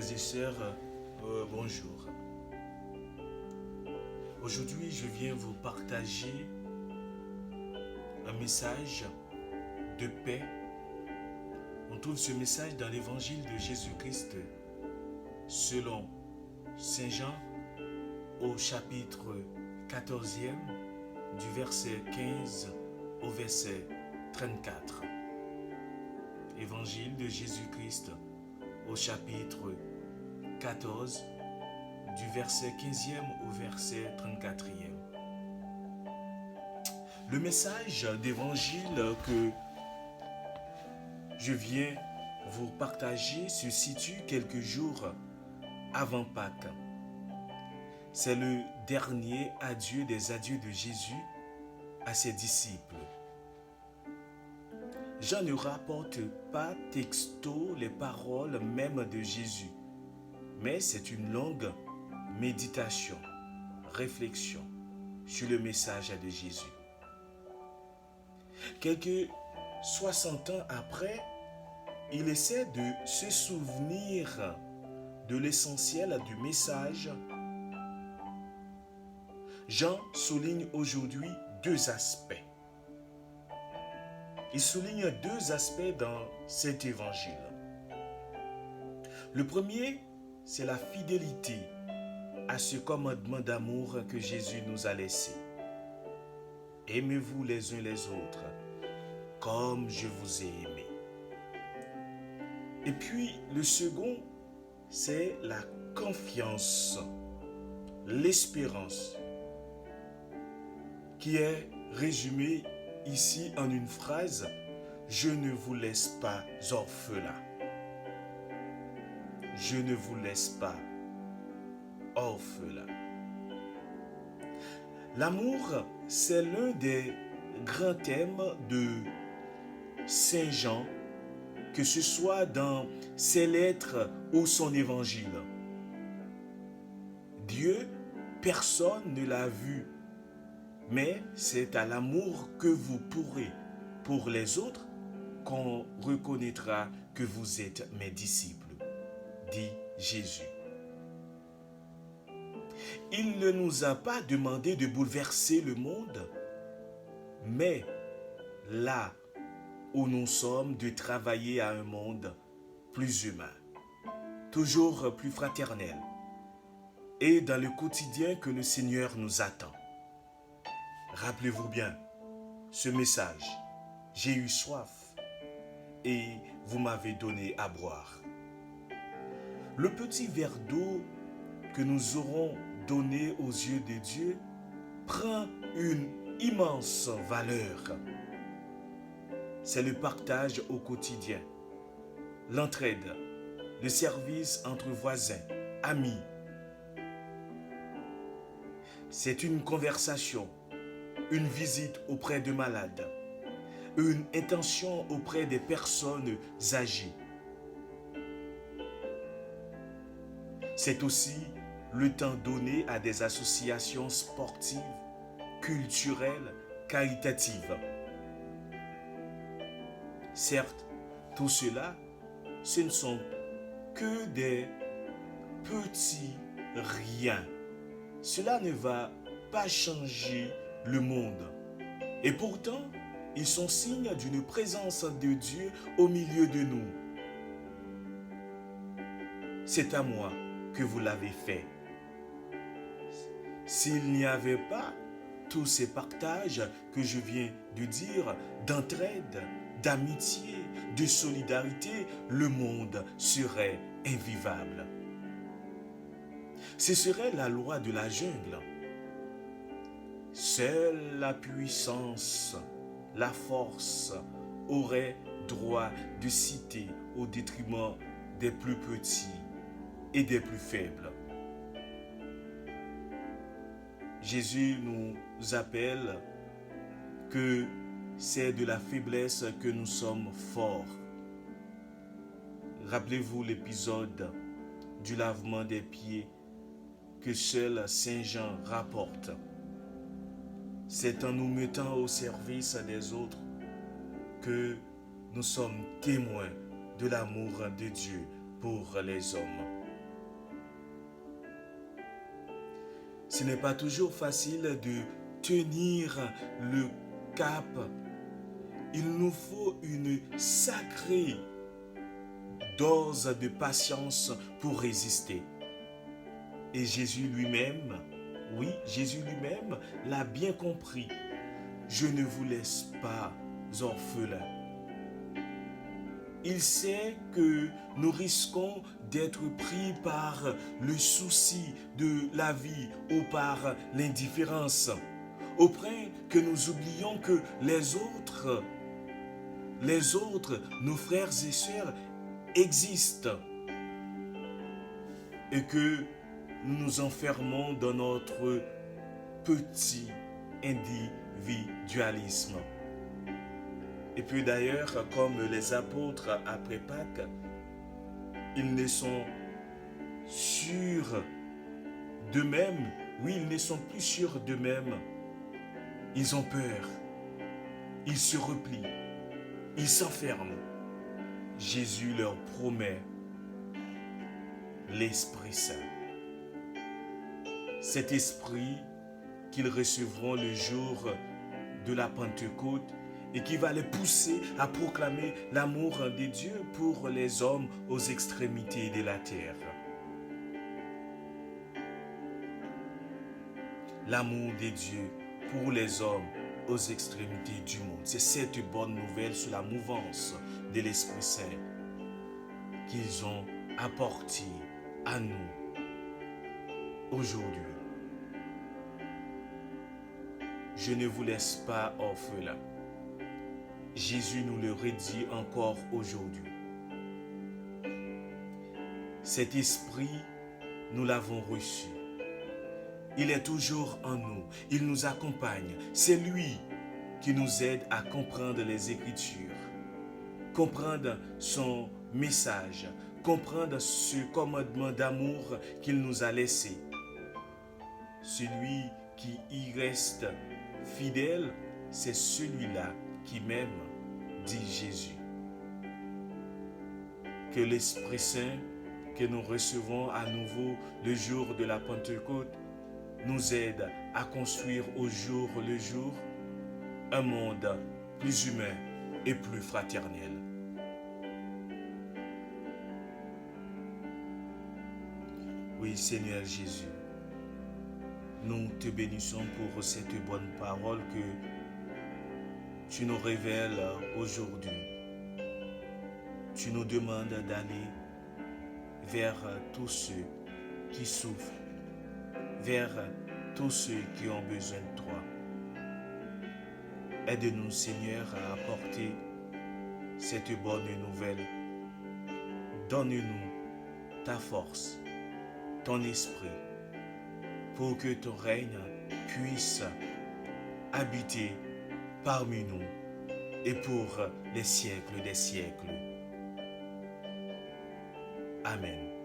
frères et sœurs, bonjour. Aujourd'hui, je viens vous partager un message de paix. On trouve ce message dans l'évangile de Jésus-Christ selon Saint Jean au chapitre 14e du verset 15 au verset 34. Évangile de Jésus-Christ au chapitre 14 du verset 15e au verset 34e. Le message d'évangile que je viens vous partager se situe quelques jours avant Pâques. C'est le dernier adieu des adieux de Jésus à ses disciples. Jean ne rapporte pas texto les paroles même de Jésus, mais c'est une longue méditation, réflexion sur le message de Jésus. Quelques 60 ans après, il essaie de se souvenir de l'essentiel du message. Jean souligne aujourd'hui deux aspects. Il souligne deux aspects dans cet évangile. Le premier, c'est la fidélité à ce commandement d'amour que Jésus nous a laissé. Aimez-vous les uns les autres, comme je vous ai aimé. Et puis, le second, c'est la confiance, l'espérance, qui est résumée ici en une phrase: je ne vous laisse pas orphelins. Je ne vous laisse pas orphelins. L'amour, c'est l'un des grands thèmes de Saint Jean, que ce soit dans ses lettres ou son évangile. Dieu, personne ne l'a vu, mais c'est à l'amour que vous pourrez pour les autres qu'on reconnaîtra que vous êtes mes disciples, dit Jésus. Il ne nous a pas demandé de bouleverser le monde, mais là où nous sommes, de travailler à un monde plus humain, toujours plus fraternel, et dans le quotidien que le Seigneur nous attend. Rappelez-vous bien ce message: j'ai eu soif et vous m'avez donné à boire. Le petit verre d'eau que nous aurons donné aux yeux de Dieu prend une immense valeur. C'est le partage au quotidien, l'entraide, le service entre voisins, amis. C'est une conversation, une visite auprès de malades, une intention auprès des personnes âgées. C'est aussi le temps donné à des associations sportives, culturelles, caritatives. Certes, tout cela, ce ne sont que des petits riens. Cela ne va pas changer le monde. Et pourtant, ils sont signes d'une présence de Dieu au milieu de nous. C'est à moi que vous l'avez fait. S'il n'y avait pas tous ces partages que je viens de dire, d'entraide, d'amitié, de solidarité, le monde serait invivable. Ce serait la loi de la jungle. Seule la puissance, la force aurait droit de citer au détriment des plus petits et des plus faibles. Jésus nous appelle que c'est de la faiblesse que nous sommes forts. Rappelez-vous l'épisode du lavement des pieds que seul Saint Jean rapporte. C'est en nous mettant au service des autres que nous sommes témoins de l'amour de Dieu pour les hommes. Ce n'est pas toujours facile de tenir le cap. Il nous faut une sacrée dose de patience pour résister. Et Jésus lui-même, oui, Jésus lui-même l'a bien compris. Je ne vous laisse pas orphelins. Il sait que nous risquons d'être pris par le souci de la vie ou par l'indifférence, au point que nous oublions que les autres, nos frères et sœurs, existent et que nous nous enfermons dans notre petit individualisme. Et puis d'ailleurs, comme les apôtres après Pâques, ils ne sont sûrs d'eux-mêmes. Oui, ils ne sont plus sûrs d'eux-mêmes. Ils ont peur. Ils se replient. Ils s'enferment. Jésus leur promet l'Esprit Saint. Cet esprit qu'ils recevront le jour de la Pentecôte et qui va les pousser à proclamer l'amour de Dieu pour les hommes aux extrémités de la terre. L'amour de Dieu pour les hommes aux extrémités du monde. C'est cette bonne nouvelle sur la mouvance de l'Esprit Saint qu'ils ont apporté à nous aujourd'hui. Je ne vous laisse pas orphelins. Jésus nous le redit encore aujourd'hui. Cet esprit, nous l'avons reçu. Il est toujours en nous. Il nous accompagne. C'est lui qui nous aide à comprendre les Écritures, comprendre son message, comprendre ce commandement d'amour qu'il nous a laissé. Celui qui y reste fidèle, c'est celui-là qui m'aime, dit Jésus. Que l'Esprit Saint que nous recevons à nouveau le jour de la Pentecôte nous aide à construire au jour le jour un monde plus humain et plus fraternel. Oui, Seigneur Jésus, nous te bénissons pour cette bonne parole que tu nous révèles aujourd'hui. Tu nous demandes d'aller vers tous ceux qui souffrent, vers tous ceux qui ont besoin de toi. Aide-nous, Seigneur, à apporter cette bonne nouvelle. Donne-nous ta force, ton esprit, pour que ton règne puisse habiter parmi nous et pour les siècles des siècles. Amen.